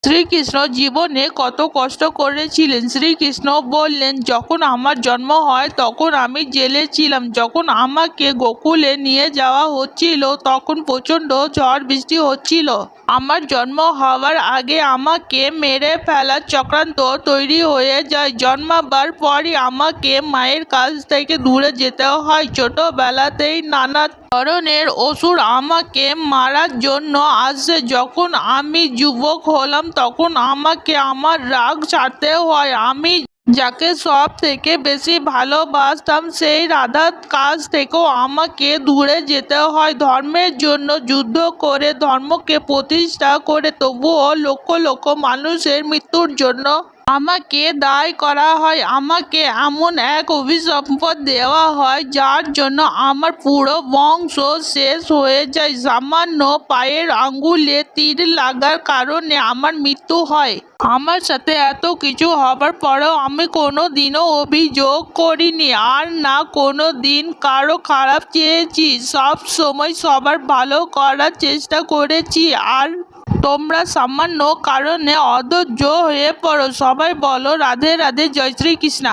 শ্রীকৃষ্ণ জীবনে কত কষ্ট করেছিলেন। শ্রীকৃষ্ণ বললেন, যখন আমার জন্ম হয় তখন আমি জেলে ছিলাম। যখন আমাকে গোকুলে নিয়ে যাওয়া হচ্ছিল তখন প্রচণ্ড ঝড় বৃষ্টি হচ্ছিল। আমার জন্ম হওয়ার আগে আমাকে মেরে ফেলার চক্রান্ত তৈরি হয়ে যায়। জন্মাবার পরই আমাকে মায়ের কাছ থেকে দূরে যেতে হয়। ছোটবেলাতেই নানা ধরনের অসুর আমাকে মারার জন্য আসে। যখন আমি যুবক হলাম তখন আমাকে আমার রাগ ছাড়তে হয়। আমি যাকে সব থেকে বেশি ভালোবাসতাম সেই রাধার কাছ থেকেও আমাকে দূরে যেতে হয়। ধর্মের জন্য যুদ্ধ করে, ধর্মকে প্রতিষ্ঠা করে, তবুও লক্ষ লক্ষ মানুষের মৃত্যুর জন্য আমাকে দায়ী করা হয়। আমাকে এমন এক অভিসম্পদ দেওয়া হয় যার জন্য আমার পুরো বংশ শেষ হয়ে যায়। সামান্য পায়ের আঙ্গুলে তীর লাগার কারণে আমার মৃত্যু হয়। আমার সাথে এত কিছু হবার পরেও আমি কোনো দিনও অভিযোগ করিনি, আর না কোনো দিন কারো খারাপ চেয়েছি। সব সময় সবার ভালো করার চেষ্টা করেছি। আর তোমরা সামান্য কারণে অধৈর্য হয়ে পড়ো। সবাই বলো রাধে রাধে, জয় শ্রীকৃষ্ণ।